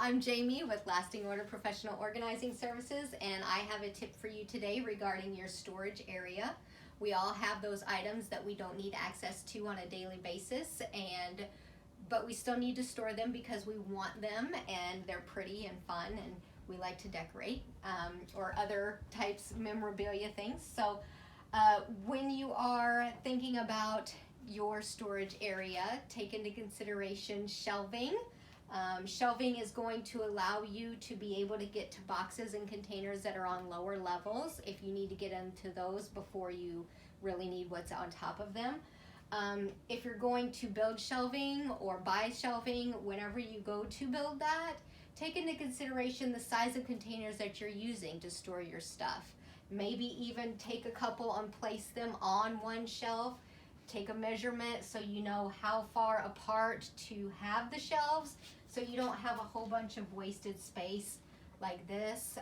I'm Jamie with Lasting Order Professional Organizing Services, and I have a tip for you today regarding your storage area. We all have those items that we don't need access to on a daily basis, but we still need to store them because we want them and they're pretty and fun and we like to decorate or other types of memorabilia things. So when you are thinking about your storage area, take into consideration shelving. Shelving is going to allow you to be able to get to boxes and containers that are on lower levels if you need to get into those before you really need what's on top of them. If you're going to build shelving or buy shelving, whenever you go to build that, take into consideration the size of containers that you're using to store your stuff. Maybe even take a couple and place them on one shelf. Take a measurement so you know how far apart to have the shelves so you don't have a whole bunch of wasted space like this.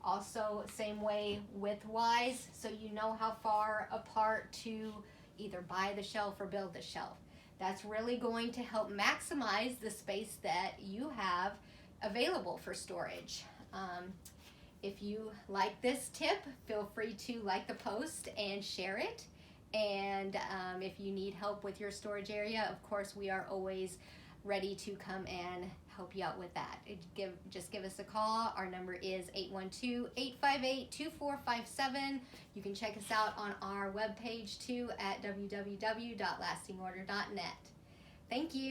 Also, same way width-wise, so you know how far apart to either buy the shelf or build the shelf. That's really going to help maximize the space that you have available for storage. If you like this tip, feel free to like the post and share it. And if you need help with your storage area, of course, we are always ready to come and help you out with that. Just give us a call. Our number is 812-858-2457. You can check us out on our webpage too at www.lastingorder.net. Thank you.